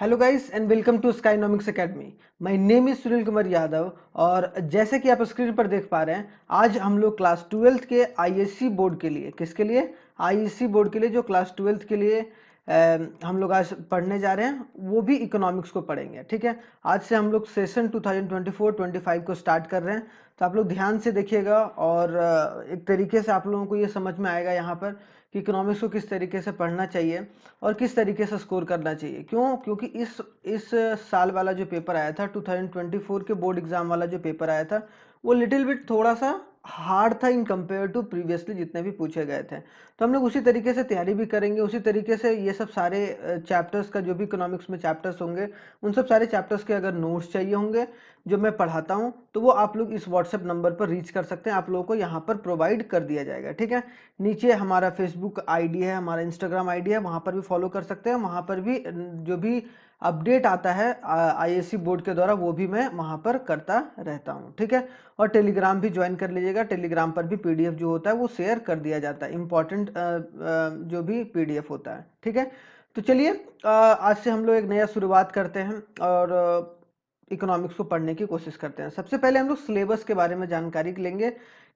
Hello guys and welcome to Skynomics academy. My name is Sunil Kumar Yadav और जैसे कि आप स्क्रीन पर देख पा रहे हैं, आज हम लोग क्लास 12th के आईएससी बोर्ड के लिए, किसके लिए? आईएससी बोर्ड के लिए, जो क्लास 12th के लिए हम लोग आज पढ़ने जा रहे हैं, वो भी इकोनॉमिक्स को पढ़ेंगे। ठीक है, आज से हम लोग सेशन 2024-25 को स्टार्ट कर रहे हैं, तो आप लोग ध्यान से देखिएगा और एक तरीके से आप लोगों को ये समझ में आएगा यहाँ पर कि इकोनॉमिक्स को किस तरीके से पढ़ना चाहिए और किस तरीके से स्कोर करना चाहिए। क्यों? क्योंकि इस साल वाला जो पेपर आया था, 2024 के बोर्ड एग्जाम वाला जो पेपर आया था, वो लिटिल बिट थोड़ा सा हार्ड था इन कंपेयर टू प्रीवियसली जितने भी पूछे गए थे। तो हम लोग उसी तरीके से तैयारी भी करेंगे, उसी तरीके से ये सब सारे चैप्टर्स का, जो भी इकोनॉमिक्स में चैप्टर्स होंगे, उन सब सारे चैप्टर्स के अगर नोट्स चाहिए होंगे जो मैं पढ़ाता हूँ, तो वो आप लोग इस व्हाट्सएप नंबर पर रीच कर सकते हैं। आप लोगों को यहाँ पर प्रोवाइड कर दिया जाएगा। ठीक है, नीचे हमारा फेसबुक आईडी है, हमारा इंस्टाग्राम आईडी है, वहाँ पर भी फॉलो कर सकते हैं। वहाँ पर भी जो भी अपडेट आता है आईएससी बोर्ड के द्वारा, वो भी मैं वहाँ पर करता रहता हूँ। ठीक है, और टेलीग्राम भी ज्वाइन कर लीजिएगा। टेलीग्राम पर भी पीडीएफ जो होता है वो शेयर कर दिया जाता है, इंपॉर्टेंट जो भी पीडीएफ होता है। ठीक है, तो चलिए आज से हम लोग एक नया शुरुआत करते हैं और इकोनॉमिक्स को पढ़ने की कोशिश करते हैं। सबसे पहले हम लोग सिलेबस के बारे में जानकारी लेंगे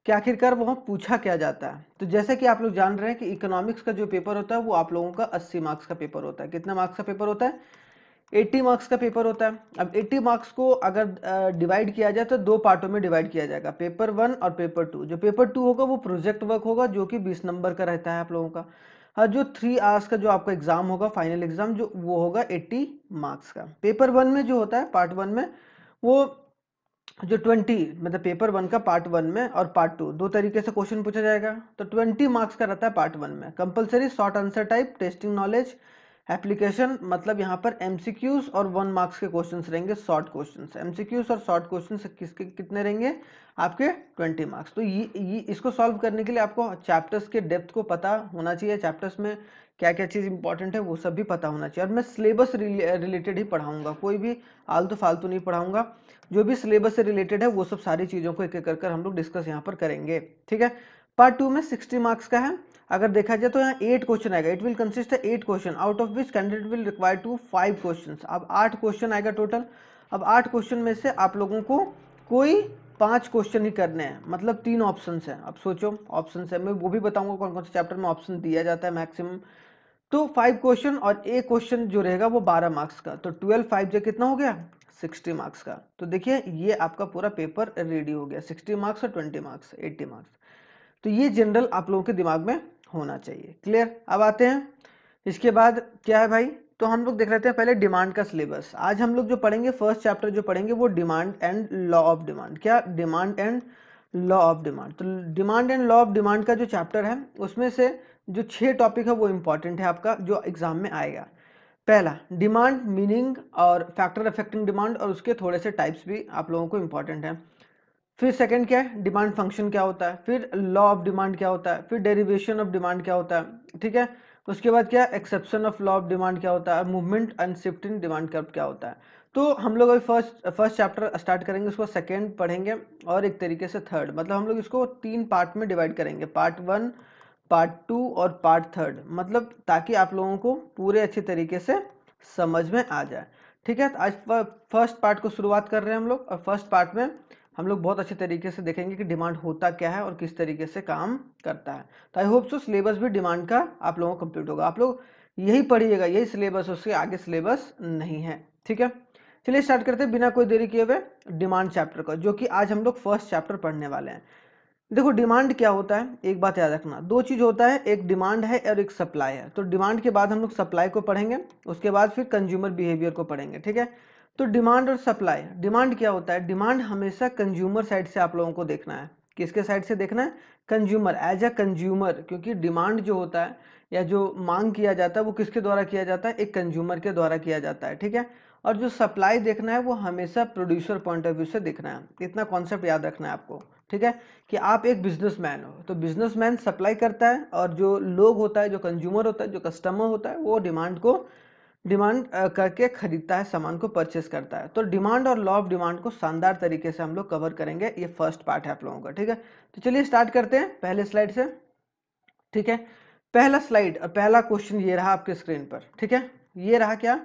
कि आखिरकार वहाँ पूछा क्या जाता है। तो जैसे कि आप लोग जान रहे हैं कि इकोनॉमिक्स का जो पेपर होता है वो आप लोगों का 80 मार्क्स का पेपर होता है। कितना मार्क्स का पेपर होता है? 80 मार्क्स का पेपर होता है। अब 80 मार्क्स को अगर डिवाइड किया जाए तो दो पार्टों में डिवाइड किया जाएगा, पेपर 1 और पेपर 2। जो पेपर 2 होगा वो प्रोजेक्ट वर्क होगा, जो कि 20 नंबर का रहता है आप लोगों का। हाँ, जो 3 आवर्स का जो आपका एग्जाम होगा, फाइनल एग्जाम, जो वो होगा 80 मार्क्स का। पेपर 1 में जो होता है, पार्ट 1 में, वो जो 20, मतलब पेपर 1 का पार्ट 1 में और पार्ट 2 दो तरीके से क्वेश्चन पूछा जाएगा। तो 20 मार्क्स का रहता है पार्ट 1 में, compulsory short answer type, testing knowledge, application, मतलब यहाँ पर एमसीक्यूज और 1 मार्क्स के क्वेश्चंस रहेंगे, शॉर्ट क्वेश्चंस। एमसीक्यूज और शॉर्ट क्वेश्चंस किसके कितने रहेंगे? आपके 20 मार्क्स। तो ये इसको सॉल्व करने के लिए आपको चैप्टर्स के डेप्थ को पता होना चाहिए, चैप्टर्स में क्या क्या चीज़ इंपॉर्टेंट है वो सब भी पता होना चाहिए। और मैं सिलेबस रिलेटेड ही पढ़ाऊंगा, कोई भी आलतू फालतू नहीं पढ़ाऊंगा। जो भी सिलेबस से रिलेटेड है वो सब सारी चीज़ों को एक एक कर हम लोग डिस्कस यहाँ पर करेंगे। ठीक है, पार्ट 2 में 60 मार्क्स का है। अगर देखा जाए तो यहाँ 8 क्वेश्चन आएगा। It will consist 8 question, out of which candidate will require to 5 question. अब 8 क्वेश्चन आएगा टोटल। अब 8 क्वेश्चन में से आप लोगों को कोई 5 क्वेश्चन ही करने हैं, मतलब 3 ऑप्शन है। अब सोचो, ऑप्शन है, मैं वो भी बताऊंगा कौन कौन से चैप्टर में ऑप्शन दिया जाता है मैक्सिमम। तो 5 क्वेश्चन और एक क्वेश्चन जो रहेगा वो 12 मार्क्स का। तो 12 5 जो कितना हो गया? 60 मार्क्स का। तो देखिए ये आपका पूरा पेपर रेडी हो गया, 60 मार्क्स और 20 मार्क्स, 80 मार्क्स। तो ये जनरल आप लोगों के दिमाग में होना चाहिए। क्लियर? अब आते हैं इसके बाद क्या है भाई। तो हम लोग देख लेते हैं पहले डिमांड का सिलेबस। आज हम लोग जो पढ़ेंगे, फर्स्ट चैप्टर जो पढ़ेंगे वो demand and law of demand. क्या? Demand and law of demand. तो demand and law of demand का जो चैप्टर है, उसमें से जो 6 टॉपिक है वो इंपॉर्टेंट है आपका, जो एग्जाम में आएगा। पहला, डिमांड, मीनिंग और फैक्टर अफेक्टिंग डिमांड, और उसके थोड़े से टाइप्स भी आप लोगों को इंपॉर्टेंट है। फिर सेकंड क्या है? डिमांड फंक्शन क्या होता है। फिर लॉ ऑफ डिमांड क्या होता है। फिर डेरिवेशन ऑफ डिमांड क्या होता है। ठीक है, उसके बाद क्या? Exception of law of demand क्या होता है। Movement and shift in demand curve क्या होता है। तो हम लोग अभी फर्स्ट चैप्टर स्टार्ट करेंगे, उसको सेकेंड पढ़ेंगे और एक तरीके से थर्ड, मतलब हम लोग इसको 3 पार्ट में डिवाइड करेंगे, पार्ट 1, पार्ट 2 और पार्ट 3, मतलब ताकि आप लोगों को पूरे अच्छे तरीके से समझ में आ जाए। ठीक है, तो आज फर्स्ट पार्ट को शुरुआत कर रहे हैं हम लोग, और फर्स्ट पार्ट में हम लोग बहुत अच्छे तरीके से देखेंगे कि डिमांड होता क्या है और किस तरीके से काम करता है। तो आई होप सो सिलेबस भी डिमांड का आप लोगों को कंप्लीट होगा। आप लोग यही पढ़िएगा, यही सिलेबस, उससे आगे सिलेबस नहीं है। ठीक है, चलिए स्टार्ट करते हैं बिना कोई देरी किए हुए डिमांड चैप्टर का, जो कि आज हम लोग फर्स्ट चैप्टर पढ़ने वाले हैं। देखो डिमांड क्या होता है, एक बात याद रखना, दो चीज होता है, एक डिमांड है और एक सप्लाई है। तो डिमांड के बाद हम लोग सप्लाई को पढ़ेंगे, उसके बाद फिर कंज्यूमर बिहेवियर को पढ़ेंगे। ठीक है, तो डिमांड और सप्लाई। डिमांड क्या होता है? डिमांड हमेशा कंज्यूमर साइड से आप लोगों को देखना है। किसके साइड से देखना है? Consumer, as a consumer. क्योंकि डिमांड जो होता है या जो मांग किया जाता है वो किसके द्वारा किया जाता है? एक कंज्यूमर के द्वारा किया जाता है। ठीक है, और जो सप्लाई देखना है वो हमेशा प्रोड्यूसर पॉइंट ऑफ व्यू से देखना है। इतना कॉन्सेप्ट याद रखना है आपको। ठीक है, कि आप एक बिजनेसमैन हो, तो बिजनेसमैन सप्लाई करता है, और जो लोग होता है, जो कंज्यूमर होता है, जो कस्टमर होता है, वो डिमांड करके खरीदता है, सामान को परचेस करता है। तो डिमांड और लॉ ऑफ डिमांड को शानदार तरीके से हम लोग कवर करेंगे। ये फर्स्ट पार्ट है आप लोगों का। ठीक है, तो चलिए स्टार्ट करते हैं पहले स्लाइड से। ठीक है, पहला स्लाइड और पहला क्वेश्चन ये रहा आपके स्क्रीन पर। ठीक है, ये रहा क्या?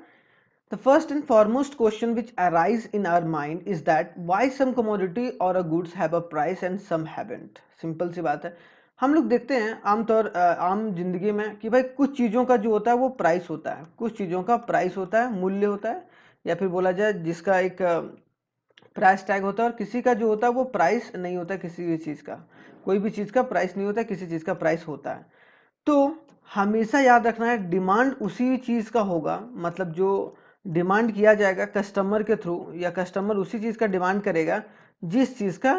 The first and foremost question which arise in our mind is that why some commodity or a goods have a price and some haven't. Simple सी बात है, हम लोग देखते हैं आम जिंदगी में कि भाई कुछ चीज़ों का जो होता है वो प्राइस होता है, कुछ चीज़ों का प्राइस होता है, मूल्य होता है, या फिर बोला जाए जिसका एक प्राइस टैग होता है, और किसी का जो होता है वो प्राइस नहीं होता, किसी भी चीज़ का, कोई भी चीज़ का प्राइस नहीं होता, किसी चीज़ का प्राइस होता है। तो हमेशा याद रखना है डिमांड उसी चीज़ का होगा, मतलब जो डिमांड किया जाएगा कस्टमर के थ्रू, या कस्टमर उसी चीज़ का डिमांड करेगा जिस चीज़ का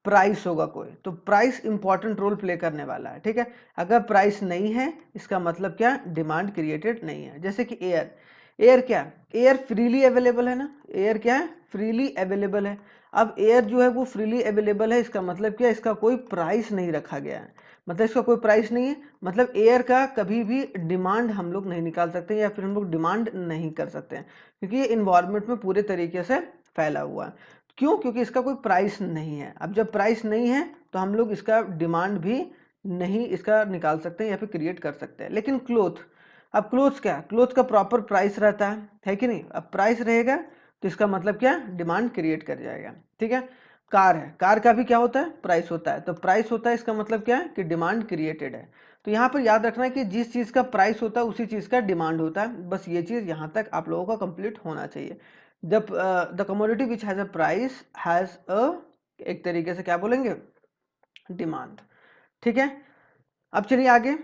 प्राइस होगा कोई। तो प्राइस इंपॉर्टेंट रोल प्ले करने वाला है, ठीक है। अगर प्राइस नहीं है इसका मतलब क्या, डिमांड क्रिएटेड नहीं है। जैसे कि एयर, एयर क्या, एयर फ्रीली अवेलेबल है ना, एयर क्या है, फ्रीली अवेलेबल है। अब एयर जो है वो फ्रीली अवेलेबल है, इसका मतलब क्या, इसका कोई प्राइस नहीं रखा गया है, मतलब इसका कोई प्राइस नहीं है, मतलब एयर का कभी भी डिमांड हम लोग नहीं निकाल सकते, या फिर हम लोग डिमांड नहीं कर सकते हैं, क्योंकि ये इन्वायरमेंट में पूरे तरीके से फैला हुआ है। क्यों, क्योंकि इसका कोई प्राइस नहीं है। अब जब प्राइस नहीं है तो हम लोग इसका डिमांड भी नहीं इसका निकाल सकते हैं या फिर क्रिएट कर सकते हैं। लेकिन क्लोथ, अब क्लोथ्स क्या, क्लोथ का प्रॉपर प्राइस रहता है कि नहीं। अब प्राइस रहेगा तो इसका मतलब क्या, डिमांड क्रिएट कर जाएगा, ठीक है। कार है, कार का भी क्या होता है, प्राइस होता है, तो प्राइस होता है इसका मतलब क्या है कि डिमांड क्रिएटेड है। तो यहाँ पर याद रखना है कि जिस चीज़ का प्राइस होता है उसी चीज़ का डिमांड होता है, बस ये चीज़ यहाँ तक आप लोगों का कंप्लीट होना चाहिए। जब the commodity which has a price has a, एक तरीके से क्या बोलेंगे, डिमांड, ठीक है। अब चलिए आगे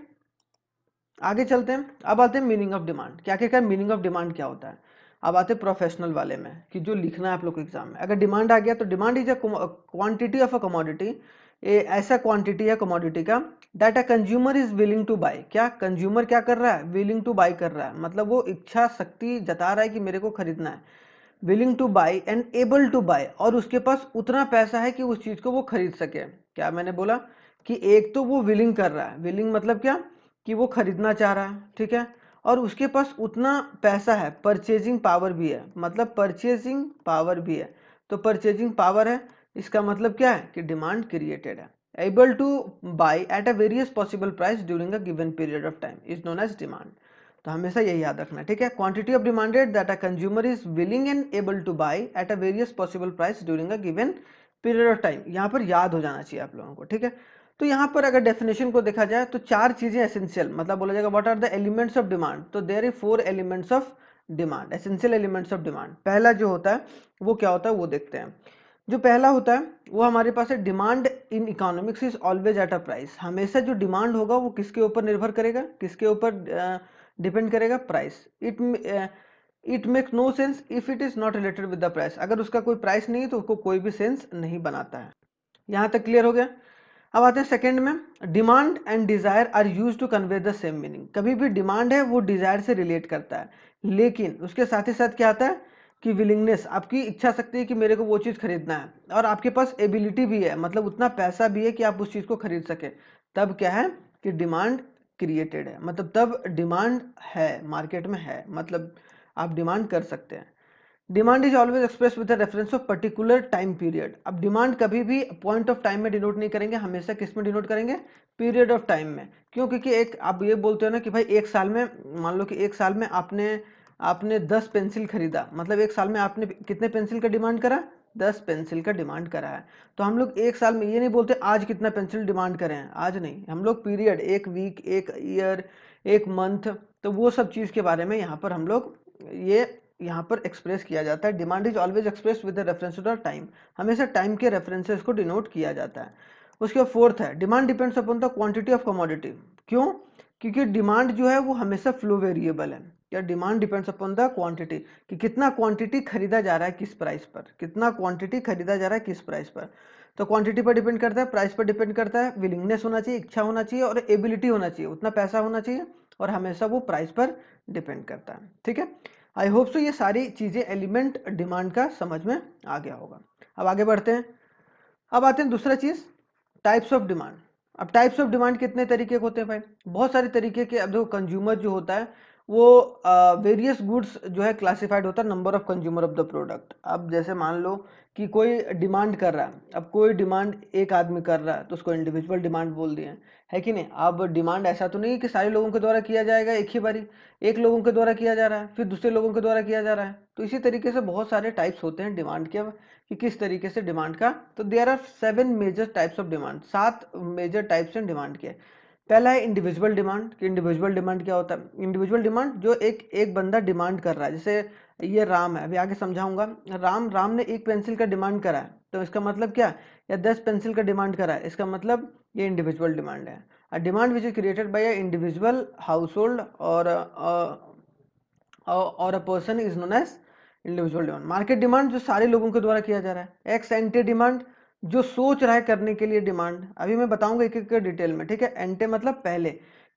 आगे चलते हैं। अब आते हैं मीनिंग ऑफ डिमांड, क्या क्या मीनिंग ऑफ डिमांड क्या होता है। अब आते हैं प्रोफेशनल वाले में कि जो लिखना है आप लोग को एग्जाम में। अगर डिमांड आ गया तो demand is a quantity of a commodity, ऐसा क्वांटिटी है कमोडिटी का that a consumer is willing to buy. क्या कंज्यूमर क्या कर रहा है, विलिंग टू बाय कर रहा है, मतलब वो इच्छा शक्ति जता रहा है कि मेरे को खरीदना है, willing to buy and able to buy, और उसके पास उतना पैसा है कि उस चीज को वो खरीद सके। क्या मैंने बोला कि एक तो वो विलिंग कर रहा है, विलिंग मतलब क्या, कि वो खरीदना चाह रहा है, ठीक है, और उसके पास उतना पैसा है, परचेजिंग पावर भी है, मतलब परचेजिंग पावर भी है। तो परचेजिंग पावर है, इसका मतलब क्या है कि डिमांड क्रिएटेड है। Able to buy at a various possible price during a given period of time is known as demand. तो हमेशा यही याद रखना है, ठीक है। Quantity of demanded that a consumer is willing and able to buy at a various possible price during a given period of time, यहाँ पर याद हो जाना चाहिए आप लोगों को, ठीक है। तो यहाँ पर अगर डेफिनेशन को देखा जाए तो चार चीजें एसेंशियल, मतलब बोला जाएगा what are the elements of demand, तो there is 4 elements of demand, essential elements of demand. पहला जो होता है वो क्या होता है वो देखते हैं। जो पहला होता है वो हमारे पास है, demand in economics is always at a price. हमेशा जो डिमांड होगा वो किसके ऊपर निर्भर करेगा, किसके ऊपर डिपेंड करेगा, price. It makes no sense if it is not related with the price. अगर उसका कोई प्राइस नहीं है तो उसको कोई भी सेंस नहीं बनाता है। यहाँ तक क्लियर हो गया। अब आते हैं सेकंड में, demand and desire are use to convey the same meaning. कभी भी डिमांड है वो डिजायर से रिलेट करता है, लेकिन उसके साथ ही साथ क्या आता है कि विलिंगनेस, आपकी इच्छा शक्ति है कि मेरे को वो चीज़ खरीदना है, और आपके पास एबिलिटी भी है, मतलब उतना पैसा भी है कि आप उस चीज़ को खरीद सके, तब क्या है कि डिमांड क्रिएटेड है, मतलब तब डिमांड है, मार्केट में है, मतलब आप डिमांड कर सकते हैं। Demand is always express with reference of particular time period. अब डिमांड कभी भी पॉइंट ऑफ टाइम में डिनोट नहीं करेंगे, हमेशा किस में डिनोट करेंगे, पीरियड ऑफ टाइम में। क्यों, क्योंकि एक आप ये बोलते हो ना कि भाई एक साल में, मान लो कि एक साल में आपने आपने 10 पेंसिल खरीदा, मतलब एक साल में आपने कितने पेंसिल का डिमांड करा, 10 पेंसिल का डिमांड करा है। तो हम लोग एक साल में ये नहीं बोलते आज कितना पेंसिल डिमांड करें हैं, आज नहीं, हम लोग पीरियड, एक वीक, एक ईयर, एक मंथ, तो वो सब चीज़ के बारे में यहाँ पर हम लोग ये यहाँ पर एक्सप्रेस किया जाता है। Demand is always express with reference to the time, हमेशा टाइम के रेफरेंसेस को डिनोट किया जाता है। उसके बाद फोर्थ है, demand depends upon the quantity of commodity. क्यों, क्योंकि डिमांड जो है वो हमेशा फ्लो वेरिएबल है। क्या, demand depends upon the quantity, कि कितना क्वांटिटी खरीदा जा रहा है किस प्राइस पर, कितना क्वांटिटी खरीदा जा रहा है किस प्राइस पर। तो क्वांटिटी पर डिपेंड करता है, प्राइस पर डिपेंड करता है, विलिंगनेस होना चाहिए, इच्छा होना चाहिए, और एबिलिटी होना चाहिए, उतना पैसा होना चाहिए, और हमेशा वो प्राइस पर डिपेंड करता है, ठीक है। आई होप सो ये सारी चीज़ें एलिमेंट डिमांड का समझ में आ गया होगा। अब आगे बढ़ते हैं। अब आते हैं दूसरा चीज़, टाइप्स ऑफ डिमांड। अब टाइप्स ऑफ डिमांड कितने तरीके के होते हैं भाई, बहुत सारे तरीके के। अब देखो कंज्यूमर जो होता है वो वेरियस गुड्स जो है क्लासिफाइड होता है number of consumer of the product. अब जैसे मान लो कि कोई डिमांड कर रहा है, अब कोई डिमांड एक आदमी कर रहा है तो उसको इंडिविजुअल डिमांड बोल दिए, है कि नहीं। अब डिमांड ऐसा तो नहीं है कि सारे लोगों के द्वारा किया जाएगा एक ही बारी, एक लोगों के द्वारा किया जा रहा है फिर दूसरे लोगों के द्वारा किया जा रहा है। तो इसी तरीके से बहुत सारे टाइप्स होते हैं डिमांड के, कि किस तरीके से डिमांड का। तो there are 7 major types of demand, 7 major types हैं डिमांड के। पहला है इंडिविजुअल डिमांड। कि इंडिविजुअल डिमांड क्या होता है? इंडिविजुअल डिमांड जो एक बंदा डिमांड कर रहा है। जैसे ये राम है, अभी आगे समझाऊंगा। राम ने एक पेंसिल का डिमांड करा है, तो इसका मतलब क्या? या 10 पेंसिल का डिमांड करा है, इसका मतलब ये इंडिविजुअल डिमांड है। A demand which is created by a individual, household और a person is known as individual demand. Market demand जो सारे लोगों के द्वारा किया जा रहा है। एक्स एंटे डिमांड जो सोच रहा है करने के लिए डिमांड। अभी मैं बताऊंगा एक एक डिटेल में, ठीक है। एंटे मतलब पहले,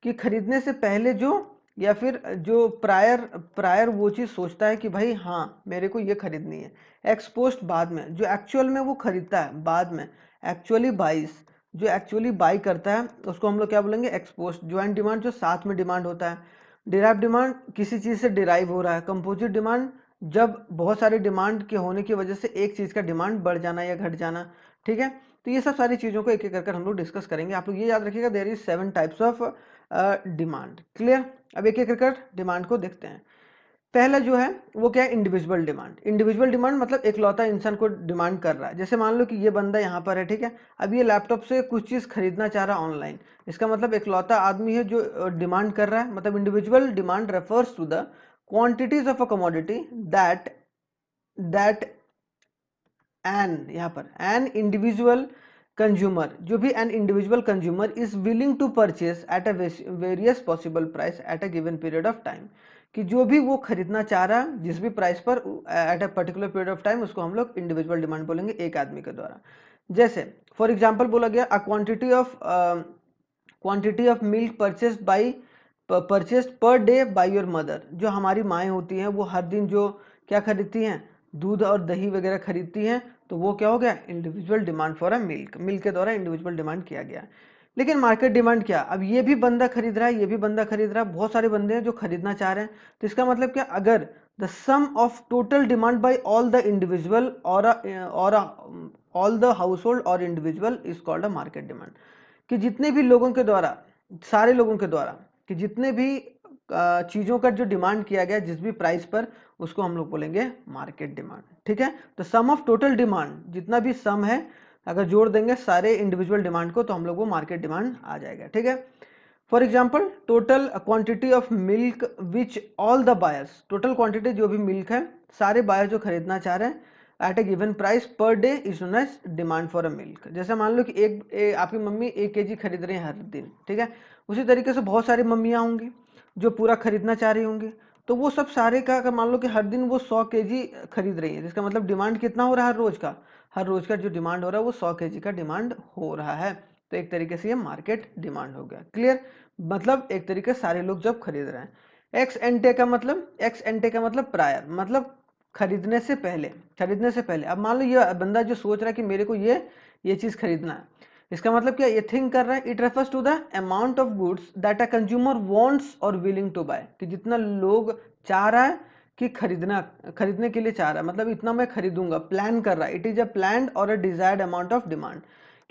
कि खरीदने से पहले जो, या फिर जो प्रायर वो चीज सोचता है कि भाई हाँ मेरे को ये खरीदनी है। एक्सपोस्ट बाद में, जो एक्चुअल में वो खरीदता है बाद में, एक्चुअली बाइस, जो एक्चुअली बाई करता है उसको हम लोग क्या बोलेंगे? एक्सपोस्ट। ज्वाइंट डिमांड जो साथ में डिमांड होता है। डिराइव डिमांड किसी चीज से डिराइव हो रहा है। कंपोजिट डिमांड जब बहुत सारे डिमांड के होने की वजह से एक चीज का डिमांड बढ़ जाना या घट जाना, ठीक है। तो ये सब सारी चीजों को एक एक कर हम लोग डिस्कस करेंगे। आप लोग ये याद रखिएगा, there is 7 types of demand. Clear? अब एक एक कर डिमांड को देखते हैं। पहला जो है वो क्या है? Individual demand. इंडिविजुअल डिमांड मतलब एकलौता इंसान को डिमांड कर रहा है। जैसे मान लो कि ये बंदा यहाँ पर है, ठीक है। अब ये लैपटॉप से कुछ चीज खरीदना चाह रहा है ऑनलाइन, इसका मतलब एकलौता आदमी है जो डिमांड कर रहा है। मतलब individual demand refers to the quantities of a commodity that that an, यहाँ पर एन इंडिविजुअल कंज्यूमर, जो भी an individual consumer is willing to purchase at a various possible price at a given period of time. कि जो भी वो खरीदना चाह रहा है जिस भी प्राइस पर at a particular period of time, उसको हम लोग इंडिविजुअल डिमांड बोलेंगे, एक आदमी के द्वारा। जैसे फॉर एग्जाम्पल बोला गया अ quantity of milk purchased per day by your mother. जो हमारी माएँ होती हैं वो हर दिन जो क्या खरीदती हैं? दूध और दही वगैरह खरीदती हैं। तो वो क्या हो गया? Individual demand for a milk. Milk के द्वारा इंडिविजुअल डिमांड किया गया। लेकिन मार्केट डिमांड क्या? अब ये भी बंदा खरीद रहा है, ये भी बंदा खरीद रहा है, बहुत सारे बंदे हैं जो खरीदना चाह रहे हैं। तो इसका मतलब क्या? अगर the sum of total demand by all the individual or all the household or individual is called a market demand. कि जितने भी लोगों के द्वारा, सारे लोगों के द्वारा, कि जितने भी चीज़ों का जो डिमांड किया गया जिस भी प्राइस पर, उसको हम लोग बोलेंगे मार्केट डिमांड। ठीक है। तो सम ऑफ टोटल डिमांड, जितना भी सम है, अगर जोड़ देंगे सारे इंडिविजुअल डिमांड को तो हम लोग वो मार्केट डिमांड आ जाएगा। ठीक है। For example total quantity of milk which all the buyers, total quantity जो भी मिल्क है सारे बायर जो खरीदना चाह रहे हैं at a given price per day is known as demand for a milk. जैसे मान लो कि आपकी मम्मी 1 kg खरीद रही है हर दिन, ठीक है। उसी तरीके से बहुत सारी मम्मियाँ होंगी जो पूरा खरीदना चाह रही होंगी। तो वो सब सारे का अगर मान लो कि हर दिन वो 100 kg खरीद रही है, जिसका मतलब डिमांड कितना हो रहा है? हर रोज का, हर रोज का जो डिमांड हो रहा है वो 100 kg का डिमांड हो रहा है। तो एक तरीके से ये मार्केट डिमांड हो गया। क्लियर? मतलब एक तरीके से सारे लोग जब खरीद रहे हैं। एक्स एंटे का मतलब प्रायर, मतलब खरीदने से पहले, खरीदने से पहले। अब मान लो ये बंदा जो सोच रहा है कि मेरे को ये चीज खरीदना है, इसका मतलब क्या? ये थिंक कर रहा है। It refers to the amount of goods that a consumer wants or willing to buy. कि जितना लोग चाह रहा है कि खरीदने के लिए चाह रहा है, मतलब इतना मैं खरीदूंगा, प्लान कर रहा है। इट इज अ प्लान्ड और अ डिजायर्ड अमाउंट ऑफ डिमांड।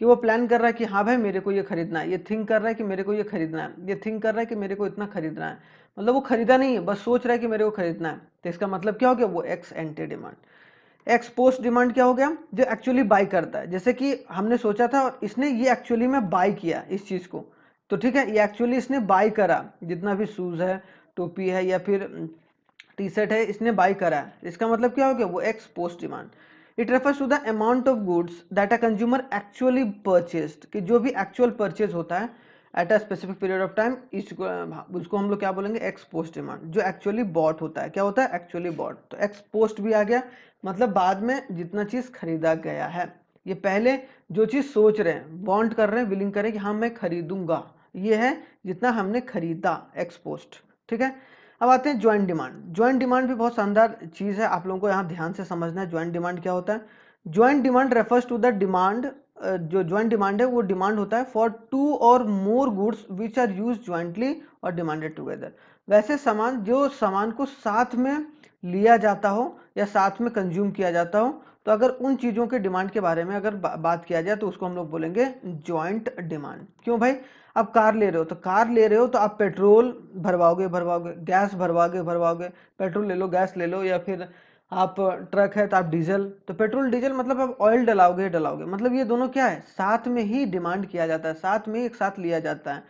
कि वो प्लान कर रहा है कि हाँ भाई मेरे को ये खरीदना है, ये थिंक कर रहा है कि मेरे को ये खरीदना है, ये थिंक कर रहा है कि मेरे को इतना खरीदना है। मतलब वो खरीदा नहीं है, बस सोच रहा है कि मेरे को खरीदना है। तो इसका मतलब क्या हो गया? वो x anti demand. X post demand क्या हो गया? जो एक्चुअली बाय करता है। जैसे कि हमने सोचा था और इसने ये एक्चुअली में बाय किया इस चीज को, तो ठीक है, ये एक्चुअली इसने बाय करा। जितना भी शूज है, टोपी है या फिर टी शर्ट है, इसने बाय करा है। इसका मतलब क्या हो गया? वो ex post demand. It refers to the amount of goods that a consumer actually purchased. कि जो भी एक्चुअल परचेज होता है at a specific period of time, उसको हम लोग क्या बोलेंगे? Ex post demand. जो एक्चुअली बॉट होता है, क्या होता है? Actually bought. तो एक्स पोस्ट भी आ गया, मतलब बाद में जितना चीज खरीदा गया है। ये पहले जो चीज सोच रहे हैं, वांट कर रहे हैं, विलिंग कर रहे हैं कि हाँ मैं खरीदूंगा, ये है जितना हमने खरीदा, एक्स पोस्ट। ठीक है। अब आते हैं ज्वाइंट डिमांड। ज्वाइंट डिमांड भी बहुत शानदार चीज है, आप लोगों को यहाँ ध्यान से समझना है ज्वाइंट डिमांड क्या होता है। Joint demand refers to the demand, जो ज्वाइंट डिमांड है वो डिमांड होता है for 2 or more goods which are use jointly or demanded together. वैसे सामान जो सामान को साथ में लिया जाता हो या साथ में कंज्यूम किया जाता हो, तो अगर उन चीज़ों के डिमांड के बारे में अगर बात किया जाए तो उसको हम लोग बोलेंगे जॉइंट डिमांड। क्यों भाई? आप कार ले रहे हो तो आप पेट्रोल भरवाओगे, गैस भरवाओगे, पेट्रोल ले लो, गैस ले लो, या फिर आप ट्रक है तो आप डीजल, तो पेट्रोल डीजल मतलब आप ऑयल डलाओगे, मतलब ये दोनों क्या है, साथ में ही डिमांड किया जाता है, साथ में एक साथ लिया जाता है।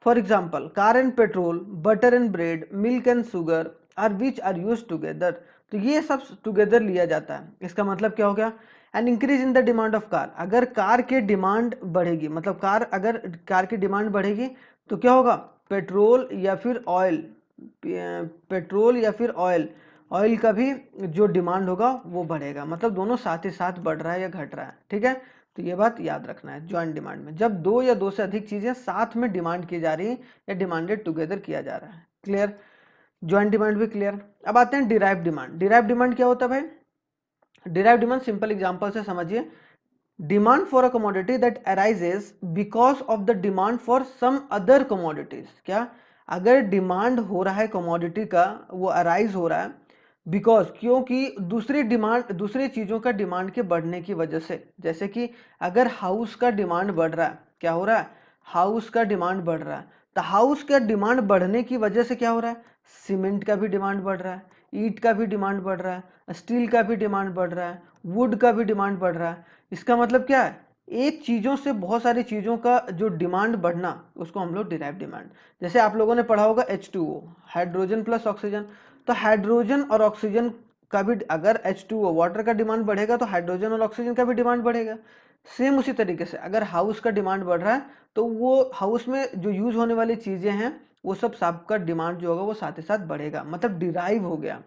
For example, car and petrol, butter and bread, milk and sugar are which are use together, तो ये सब टुगेदर लिया जाता है। इसका मतलब क्या हो गया? An increase in the demand of car, अगर कार के डिमांड बढ़ेगी, मतलब अगर कार की डिमांड बढ़ेगी तो क्या होगा? पेट्रोल या फिर ऑयल, ऑयल का भी जो डिमांड होगा वो बढ़ेगा, मतलब दोनों साथ ही साथ बढ़ रहा है या घट रहा है। ठीक है, तो ये बात याद रखना है। ज्वाइंट डिमांड में जब दो या दो से अधिक चीजें साथ में डिमांड की जा रही है या डिमांडेड टुगेदर किया जा रहा है। क्लियर? ज्वाइंट डिमांड भी क्लियर। अब आते हैं डिराइव डिमांड। डिराइव डिमांड क्या होता है भाई? डिराइव डिमांड सिंपल एग्जांपल से समझिए, demand for a commodity that arises because of the demand for some other commodities. क्या? अगर डिमांड हो रहा है कमोडिटी का, वो अराइज हो रहा है बिकॉज, क्योंकि दूसरी चीजों का डिमांड के बढ़ने की वजह से। जैसे कि अगर हाउस का डिमांड बढ़ रहा है, क्या हो रहा है? हाउस का डिमांड बढ़ रहा है, तो हाउस का डिमांड बढ़ने की वजह से क्या हो रहा है? सीमेंट का भी डिमांड बढ़ रहा है, ईंट का भी डिमांड बढ़ रहा है, स्टील का भी डिमांड बढ़ रहा है, वुड का भी डिमांड बढ़ रहा है। इसका मतलब क्या है? एक चीजों से बहुत सारी चीजों का जो डिमांड बढ़ना, उसको हम लोग डिराइव डिमांड। जैसे आप लोगों ने पढ़ा होगा H2O, हाइड्रोजन प्लस ऑक्सीजन, तो हाइड्रोजन और ऑक्सीजन का भी, अगर H2O वाटर का डिमांड बढ़ेगा तो हाइड्रोजन और ऑक्सीजन का भी डिमांड बढ़ेगा। सेम उसी तरीके से अगर हाउस का डिमांड बढ़ रहा है तो वो हाउस में जो यूज होने वाली चीजें हैं वो सब का डिमांड जो होगा वो साथ ही साथ बढ़ेगा, मतलब डिराइव हो गया।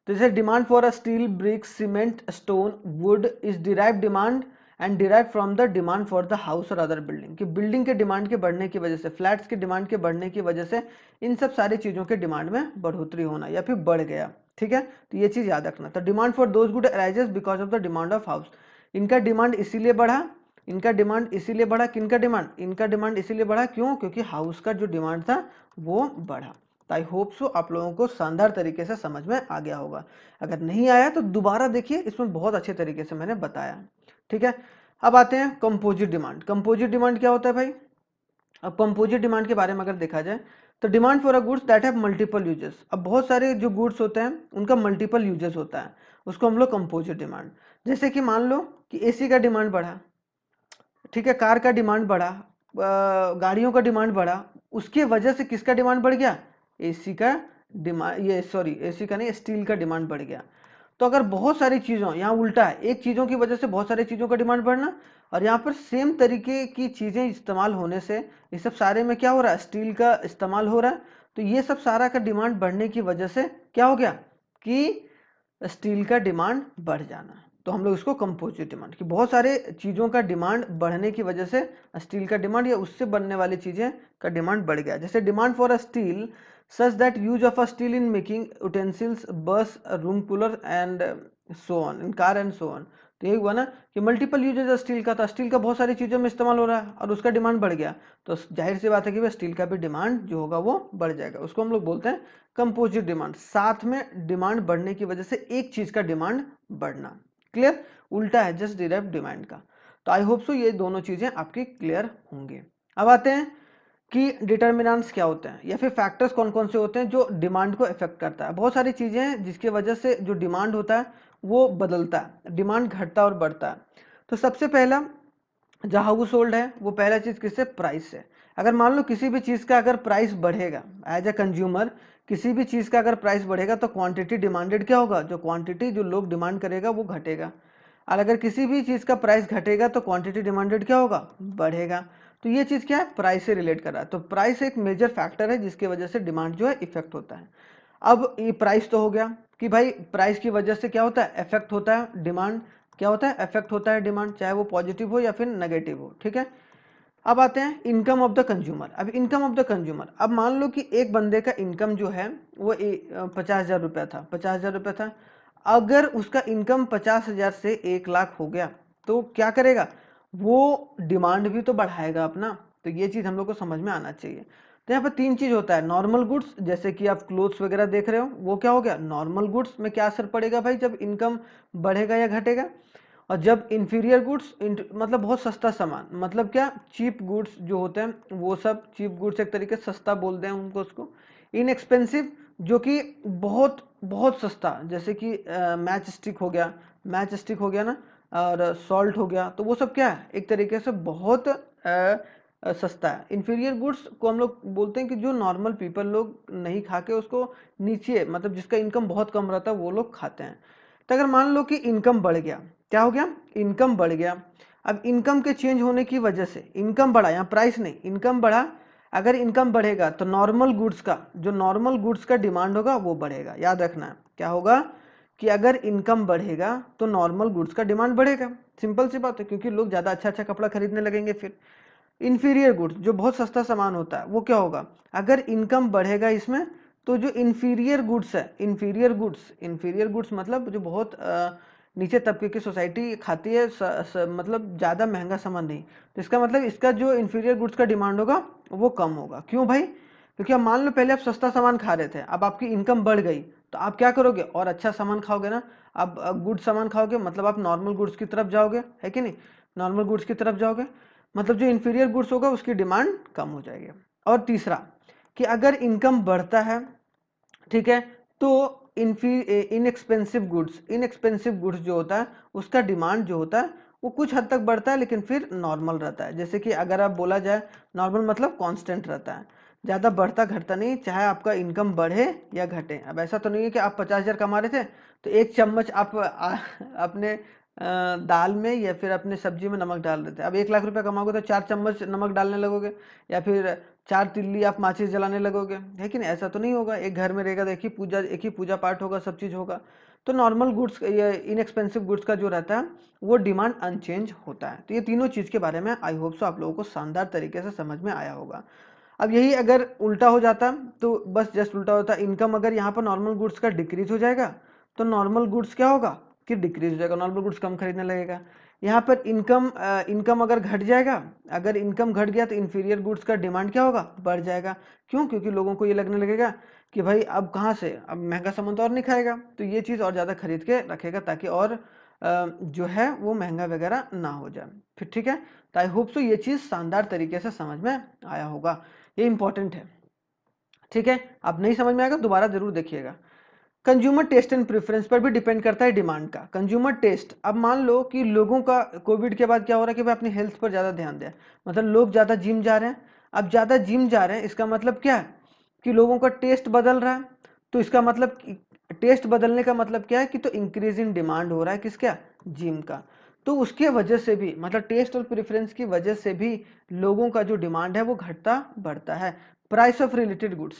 तो जैसे demand for a steel, brick, cement, stone, would is derive demand and derive from the demand for the house और अदर बिल्डिंग, कि बिल्डिंग के डिमांड के बढ़ने की वजह से, फ्लैट्स के डिमांड के बढ़ने की वजह से इन सब सारी चीजों के डिमांड में बढ़ोतरी होना या फिर बढ़ गया। ठीक है, तो ये चीज याद रखना। तो demand for those good arises because of the demand of house, इनका डिमांड इसीलिए बढ़ा, किनका डिमांड? इनका डिमांड इसीलिए बढ़ा, क्यों? क्योंकि हाउस का जो डिमांड था वो बढ़ा। आई होप सो आप लोगों को शानदार तरीके से समझ में आ गया होगा। अगर नहीं आया तो दोबारा देखिए, इसमें बहुत अच्छे तरीके से मैंने बताया। ठीक है, अब आते हैं कंपोजिट डिमांड। कंपोजिट डिमांड क्या होता है भाई? अब कंपोजिट डिमांड के बारे में अगर देखा जाए तो demand for a goods that have multiple uses. अब बहुत सारे जो गुड्स होते हैं उनका मल्टीपल यूजेस होता है, उसको हम लोग कंपोजिट डिमांड। जैसे कि मान लो कि एसी का डिमांड बढ़ा, ठीक है, कार का डिमांड बढ़ा, गाड़ियों का डिमांड बढ़ा, उसकी वजह से किसका डिमांड बढ़ गया? एसी का डिमांड, ये सॉरी एसी का नहीं, स्टील का डिमांड बढ़ गया। तो अगर बहुत सारी चीज़ों, यहाँ उल्टा है, एक चीज़ों की वजह से बहुत सारी चीज़ों का डिमांड बढ़ना, और यहाँ पर सेम तरीके की चीज़ें इस्तेमाल होने से ये सब सारे में क्या हो रहा है? स्टील का इस्तेमाल हो रहा है, तो ये सब सारा का डिमांड बढ़ने की वजह से क्या हो गया कि स्टील का डिमांड बढ़ जाना। तो हम लोग इसको कंपोजिट डिमांड, कि बहुत सारे चीज़ों का डिमांड बढ़ने की वजह से स्टील का डिमांड या उससे बनने वाली चीज़ें का डिमांड बढ़ गया। जैसे demand for a steel such that use of a steel in making utensils, bus, room cooler and so on, in car and so on. तो यही हुआ ना कि मल्टीपल यूजेज स्टील का था, स्टील का बहुत सारी चीज़ों में इस्तेमाल हो रहा है और उसका डिमांड बढ़ गया, तो जाहिर सी बात है कि वह स्टील का भी डिमांड जो होगा वो बढ़ जाएगा। उसको हम लोग बोलते हैं कंपोजिट डिमांड, साथ में डिमांड बढ़ने की वजह से एक चीज़ का डिमांड बढ़ना। क्लियर? उल्टा है जस्ट डिराइव डिमांड का। तो आई होप सो ये दोनों चीज़ें आपकी क्लियर होंगी। अब आते हैं कि डिटर्मिनेंट्स क्या होते हैं या फिर फैक्टर्स कौन कौन से होते हैं जो डिमांड को इफेक्ट करता है। बहुत सारी चीज़ें हैं जिसकी वजह से जो डिमांड होता है वो बदलता है, डिमांड घटता और बढ़ता है। तो सबसे पहला जहाँ हाउस होल्ड है वो पहला चीज़ किससे? प्राइस से। अगर मान लो किसी भी चीज़ का अगर प्राइस बढ़ेगा, एज ए कंज्यूमर किसी भी चीज़ का अगर प्राइस बढ़ेगा तो क्वांटिटी डिमांडेड क्या होगा? जो क्वांटिटी जो लोग डिमांड करेगा वो घटेगा। और अगर किसी भी चीज़ का प्राइस घटेगा तो क्वांटिटी डिमांडेड क्या होगा? बढ़ेगा। तो ये चीज़ क्या है? प्राइस से रिलेट कर रहा है। तो प्राइस एक मेजर फैक्टर है जिसकी वजह से डिमांड जो है इफेक्ट होता है। अब ये प्राइस तो हो गया कि भाई प्राइस की वजह से क्या होता है? इफेक्ट होता है डिमांड। क्या होता है? इफेक्ट होता है डिमांड, चाहे वो पॉजिटिव हो या फिर नेगेटिव हो। ठीक है, अब आते हैं इनकम ऑफ द कंज्यूमर। अब इनकम ऑफ द कंज्यूमर, अब मान लो कि एक बंदे का इनकम जो है वो 50,000 रुपया था, 50,000 रुपया था। अगर उसका इनकम 50,000 से 1 लाख हो गया तो क्या करेगा? वो डिमांड भी तो बढ़ाएगा अपना। तो ये चीज़ हम लोग को समझ में आना चाहिए। तो यहाँ पर तीन चीज होता है, नॉर्मल गुड्स जैसे कि आप क्लोथ्स वगैरह देख रहे हो, वो क्या हो गया नॉर्मल गुड्स में क्या असर पड़ेगा भाई जब इनकम बढ़ेगा या घटेगा। और जब इंफीरियर गुड्स मतलब बहुत सस्ता सामान, मतलब क्या चीप गुड्स जो होते हैं वो सब, चीप गुड्स एक तरीके से सस्ता बोलते हैं उनको उसको। इनएक्सपेंसिव जो कि बहुत बहुत सस्ता, जैसे कि मैच स्टिक हो गया, मैच स्टिक हो गया ना, और सॉल्ट हो गया, तो वो सब क्या है एक तरीके से बहुत सस्ता है। इंफीरियर गुड्स को हम लोग बोलते हैं कि जो नॉर्मल पीपल लोग नहीं खा के उसको नीचे, मतलब जिसका इनकम बहुत कम रहता है वो लोग खाते हैं। तो अगर मान लो कि इनकम बढ़ गया, क्या हो गया इनकम बढ़ गया, अब इनकम के चेंज होने की वजह से इनकम बढ़ा, यहाँ प्राइस नहीं इनकम बढ़ा, अगर इनकम बढ़ेगा तो नॉर्मल गुड्स का, जो नॉर्मल गुड्स का डिमांड होगा वो बढ़ेगा। याद रखना है क्या होगा कि अगर इनकम बढ़ेगा तो नॉर्मल गुड्स का डिमांड बढ़ेगा, सिंपल सी बात है, क्योंकि लोग ज़्यादा अच्छा अच्छा कपड़ा खरीदने लगेंगे। फिर इंफीरियर गुड्स जो बहुत सस्ता सामान होता है वो क्या होगा, अगर इनकम बढ़ेगा इसमें तो जो इंफीरियर गुड्स है, इंफीरियर गुड्स मतलब जो बहुत नीचे तबके की सोसाइटी खाती है, मतलब ज़्यादा महंगा सामान नहीं, तो इसका मतलब इसका जो इंफीरियर गुड्स का डिमांड होगा वो कम होगा। क्यों भाई, क्योंकि अब मान लो पहले आप सस्ता सामान खा रहे थे, अब आपकी इनकम बढ़ गई तो आप क्या करोगे और अच्छा सामान खाओगे ना, अब गुड सामान खाओगे, मतलब आप नॉर्मल गुड्स की तरफ जाओगे, है कि नहीं, नॉर्मल गुड्स की तरफ जाओगे, मतलब जो इंफीरियर गुड्स होगा उसकी डिमांड कम हो जाएगी। और तीसरा कि अगर इनकम बढ़ता है, ठीक है, तो इनएक्सपेंसिव गुड्स जो होता है उसका डिमांड जो होता है वो कुछ हद तक बढ़ता है, लेकिन फिर नॉर्मल रहता है। जैसे कि अगर आप बोला जाए नॉर्मल मतलब कांस्टेंट रहता है, ज़्यादा बढ़ता घटता नहीं, चाहे आपका इनकम बढ़े या घटे। अब ऐसा तो नहीं है कि आप 50,000 कमा रहे थे तो एक चम्मच आप अपने दाल में या फिर अपने सब्जी में नमक डाल रहे थे, अब 1 लाख रुपए कमाओगे तो 4 चम्मच नमक डालने लगोगे, या फिर 4 तिल्ली आप माचिस जलाने लगोगे, है कि नहीं, ऐसा तो नहीं होगा। एक घर में रहेगा तो एक ही पूजा पाठ होगा, सब चीज़ होगा। तो नॉर्मल गुड्स या इनएक्सपेंसिव गुड्स का जो रहता है वो डिमांड अनचेंज होता है। तो ये तीनों चीज़ के बारे में आई होप सो आप लोगों को शानदार तरीके से समझ में आया होगा। अब यही अगर उल्टा हो जाता तो बस जस्ट उल्टा होता, इनकम अगर यहाँ पर नॉर्मल गुड्स का डिक्रीज हो जाएगा तो नॉर्मल गुड्स क्या होगा कि डिक्रीज हो जाएगा, नॉर्मल गुड्स कम खरीदने लगेगा। यहाँ पर इनकम अगर घट जाएगा, अगर इनकम घट गया तो इंफीरियर गुड्स का डिमांड क्या होगा बढ़ जाएगा। क्यों, क्योंकि लोगों को ये लगने लगेगा कि भाई अब कहाँ से, अब महंगा सामान तो और नहीं खाएगा, तो ये चीज़ और ज़्यादा खरीद के रखेगा ताकि और जो है वो महंगा वगैरह ना हो जाए। फिर ठीक है, तो आई होप सो ये चीज़ शानदार तरीके से समझ में आया होगा, ये इंपॉर्टेंट है। ठीक है, अब नहीं समझ में आएगा दोबारा जरूर देखिएगा। कंज्यूमर टेस्ट एंड प्रेफरेंस पर भी डिपेंड करता है डिमांड का। कंज्यूमर टेस्ट, अब मान लो कि लोगों का कोविड के बाद क्या हो रहा है कि भाई अपनी हेल्थ पर ज़्यादा ध्यान दें, मतलब लोग ज़्यादा जिम जा रहे हैं। अब ज़्यादा जिम जा रहे हैं इसका मतलब क्या है कि लोगों का टेस्ट बदल रहा है, तो इसका मतलब टेस्ट बदलने का मतलब क्या है कि तो इंक्रीज इन डिमांड हो रहा है किसका, जिम का। तो उसके वजह से भी, मतलब टेस्ट और प्रेफरेंस की वजह से भी लोगों का जो डिमांड है वो घटता बढ़ता है। प्राइस ऑफ रिलेटेड गुड्स,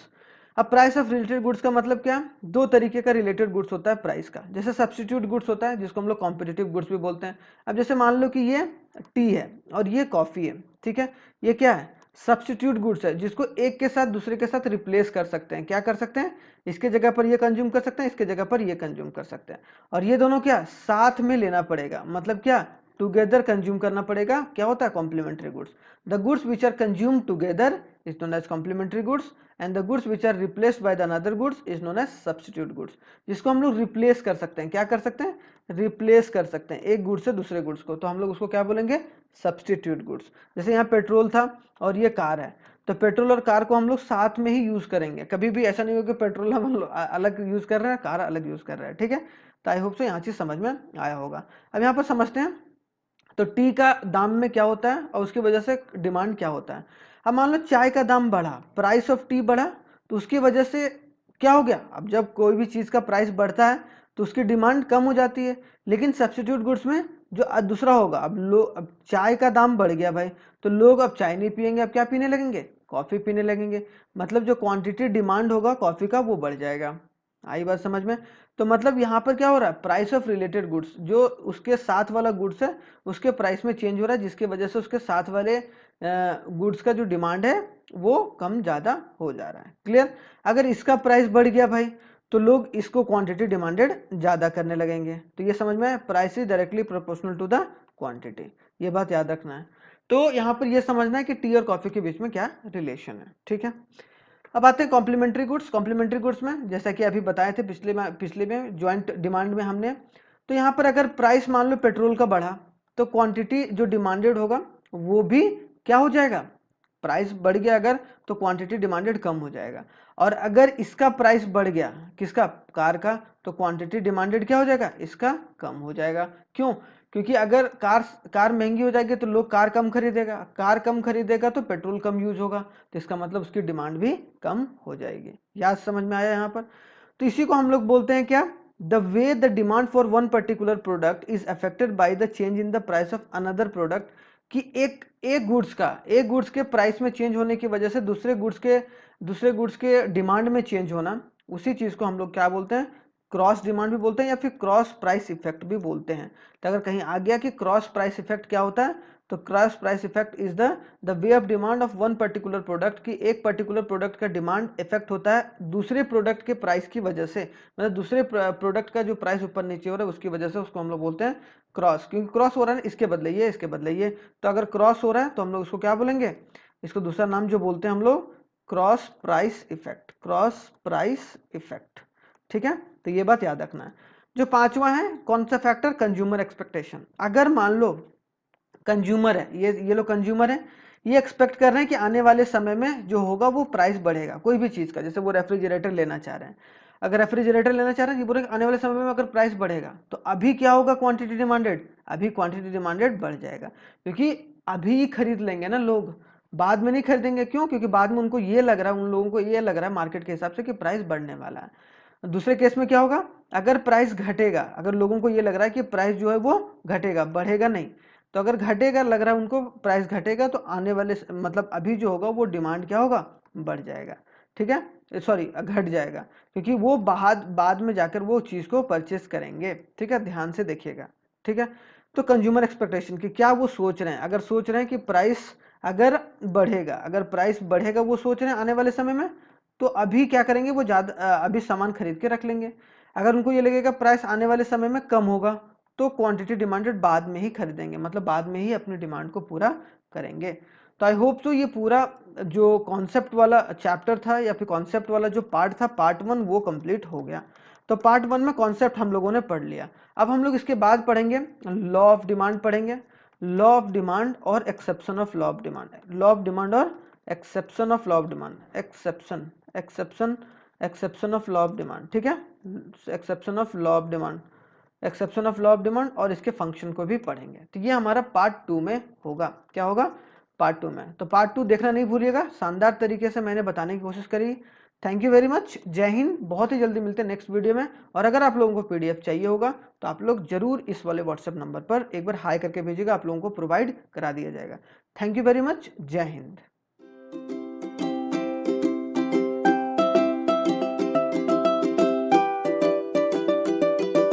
अब प्राइस ऑफ रिलेटेड गुड्स का मतलब क्या है, दो तरीके का रिलेटेड गुड्स होता है प्राइस का। जैसे सब्स्टिट्यूट गुड्स होता है जिसको हम लोग कॉम्पिटिटिव गुड्स भी बोलते हैं। अब जैसे मान लो कि ये टी है और ये कॉफ़ी है, ठीक है, ये क्या है सब्स्टिट्यूट गुड्स है, जिसको एक के साथ दूसरे के साथ रिप्लेस कर सकते हैं। क्या कर सकते हैं, इसके जगह पर ये कंज्यूम कर सकते हैं, इसके जगह पर ये कंज्यूम कर सकते हैं। और ये दोनों क्या साथ में लेना पड़ेगा, मतलब क्या टुगेदर कंज्यूम करना पड़ेगा, क्या होता है complementary goods. The goods which are consume together is known as complementary goods and the goods which are replaced by the another goods is known as substitute goods, जिसको हम लोग रिप्लेस कर सकते हैं। क्या कर सकते हैं, रिप्लेस कर सकते हैं एक गुड्स से दूसरे गुड्स को, तो हम लोग उसको क्या बोलेंगे सब्स्टिट्यूट गुड्स। जैसे यहाँ पेट्रोल था और ये कार है, तो पेट्रोल और कार को हम लोग साथ में ही यूज करेंगे, कभी भी ऐसा नहीं होगा कि पेट्रोल हम अलग यूज कर रहे हैं कार अलग यूज कर रहे हैं। ठीक है, तो आई होप सो यहाँ चीज समझ में आया होगा। अब यहाँ पर समझते हैं तो टी का दाम में क्या होता है और उसकी वजह से डिमांड क्या होता है। अब मान लो चाय का दाम बढ़ा, प्राइस ऑफ टी बढ़ा, तो उसकी वजह से क्या हो गया, अब जब कोई भी चीज़ का प्राइस बढ़ता है तो उसकी डिमांड कम हो जाती है। लेकिन सब्स्टिट्यूट गुड्स में जो दूसरा होगा, अब चाय का दाम बढ़ गया भाई, तो लोग अब चाय नहीं पियेंगे, अब क्या पीने लगेंगे, कॉफ़ी पीने लगेंगे, मतलब जो क्वांटिटी डिमांड होगा कॉफ़ी का वो बढ़ जाएगा। आई बात समझ में। तो मतलब यहाँ पर क्या हो रहा है, प्राइस ऑफ रिलेटेड गुड्स, जो उसके साथ वाला गुड्स है उसके प्राइस में चेंज हो रहा है, जिसकी वजह से उसके साथ वाले गुड्स का जो डिमांड है वो कम ज़्यादा हो जा रहा है। क्लियर, अगर इसका प्राइस बढ़ गया भाई तो लोग इसको क्वांटिटी डिमांडेड ज़्यादा करने लगेंगे। तो ये समझ में, price is directly proportional to the quantity, ये बात याद रखना है। तो यहाँ पर यह समझना है कि टी और कॉफी के बीच में क्या रिलेशन है, ठीक है। अब आते हैं कॉम्प्लीमेंट्री गुड्स। कॉम्प्लीमेंट्री गुड्स में जैसा कि अभी बताए थे पिछले में ज्वाइंट डिमांड में हमने, तो यहाँ पर अगर प्राइस मान लो पेट्रोल का बढ़ा तो क्वांटिटी जो डिमांडेड होगा वो भी क्या हो जाएगा, प्राइस बढ़ गया अगर तो क्वांटिटी डिमांडेड कम हो जाएगा। और अगर इसका प्राइस बढ़ गया, किसका, कार का, तो क्वांटिटी डिमांडेड क्या हो जाएगा, इसका कम हो जाएगा। क्यों, क्योंकि अगर कार महंगी हो जाएगी तो लोग कार कम खरीदेगा, कार कम खरीदेगा तो पेट्रोल कम यूज होगा, तो इसका मतलब उसकी डिमांड भी कम हो जाएगी। याद समझ में आया यहाँ पर। तो इसी को हम लोग बोलते हैं क्या, the way the demand for one particular product is affected by the change in the price of another product, कि एक गुड्स के प्राइस में चेंज होने की वजह से दूसरे गुड्स के डिमांड में चेंज होना, उसी चीज को हम लोग क्या बोलते हैं, क्रॉस डिमांड भी बोलते हैं या फिर क्रॉस प्राइस इफेक्ट भी बोलते हैं। तो अगर कहीं आ गया कि क्रॉस प्राइस इफेक्ट क्या होता है, तो cross price effect is the way of demand of one particular product, की एक पर्टिकुलर प्रोडक्ट का डिमांड इफेक्ट होता है दूसरे प्रोडक्ट के प्राइस की वजह से, मतलब दूसरे प्रोडक्ट का जो प्राइस ऊपर नीचे हो रहा है उसकी वजह से, उसको हम लोग बोलते हैं क्रॉस। क्योंकि क्रॉस हो रहा है, इसके बदले ये, इसके बदले ये, तो अगर क्रॉस हो रहा है तो हम लोग उसको क्या बोलेंगे, इसको दूसरा नाम जो बोलते हैं हम लोग cross price effect, cross price effect, ठीक है। तो ये बात याद रखना है। जो पांचवा है कौन सा फैक्टर, कंज्यूमर एक्सपेक्टेशन। अगर मान लो कंज्यूमर है, ये लोग कंज्यूमर है, ये एक्सपेक्ट कर रहे हैं कि आने वाले समय में जो होगा वो प्राइस बढ़ेगा कोई भी चीज का, जैसे वो रेफ्रिजरेटर लेना चाह रहे हैं, अगर रेफ्रिजरेटर लेना चाह रहे हैं, ये बोल रहे हैं आने वाले समय में अगर प्राइस बढ़ेगा तो अभी क्या होगा, क्वांटिटी डिमांडेड, अभी क्वांटिटी डिमांडेड बढ़ जाएगा, क्योंकि अभी ही खरीद लेंगे ना लोग, बाद में नहीं खरीदेंगे। क्यों, क्योंकि बाद में उनको ये लग रहा है, उन लोगों को ये लग रहा है मार्केट के हिसाब से कि प्राइस बढ़ने वाला है। दूसरे केस में क्या होगा, अगर प्राइस घटेगा, अगर लोगों को ये लग रहा है कि प्राइस जो है वो घटेगा, बढ़ेगा नहीं, तो अगर घटेगा, लग रहा है उनको प्राइस घटेगा, तो आने वाले मतलब अभी जो होगा वो डिमांड क्या होगा, बढ़ जाएगा, ठीक है, सॉरी घट जाएगा, क्योंकि वो बाद में जाकर वो चीज को परचेस करेंगे, ठीक है, ध्यान से देखिएगा, ठीक है। तो कंज्यूमर एक्सपेक्टेशन की क्या वो सोच रहे हैं, अगर सोच रहे हैं कि प्राइस अगर बढ़ेगा, अगर प्राइस बढ़ेगा वो सोच रहे हैं आने वाले समय में, तो अभी क्या करेंगे, वो ज्यादा अभी सामान खरीद के रख लेंगे। अगर उनको ये लगेगा प्राइस आने वाले समय में कम होगा, तो क्वांटिटी डिमांडेड बाद में ही खरीदेंगे, मतलब बाद में ही अपनी डिमांड को पूरा करेंगे। तो आई होप सो ये पूरा जो कॉन्सेप्ट वाला चैप्टर था या फिर कॉन्सेप्ट वाला जो पार्ट था, पार्ट 1 वो कंप्लीट हो गया। तो पार्ट 1 में कॉन्सेप्ट हम लोगों ने पढ़ लिया। अब हम लोग इसके बाद पढ़ेंगे लॉ ऑफ डिमांड, पढ़ेंगे लॉ ऑफ डिमांड और exception of law of demand, law of demand और exception of law of demand, exception of law of demand, ठीक है, exception of law of demand, exception of law of demand, और इसके function को भी पढ़ेंगे। तो ये हमारा पार्ट 2 में होगा। क्या होगा, पार्ट 2 में। तो पार्ट 2 देखना नहीं भूलिएगा, शानदार तरीके से मैंने बताने की कोशिश करी। थैंक यू वेरी मच, जय हिंद। बहुत ही जल्दी मिलते हैं नेक्स्ट वीडियो में। और अगर आप लोगों को पीडीएफ चाहिए होगा तो आप लोग जरूर इस वाले व्हाट्सएप नंबर पर एक बार हाई करके भेजिएगा, आप लोगों को प्रोवाइड करा दिया जाएगा। थैंक यू वेरी मच, जय हिंद।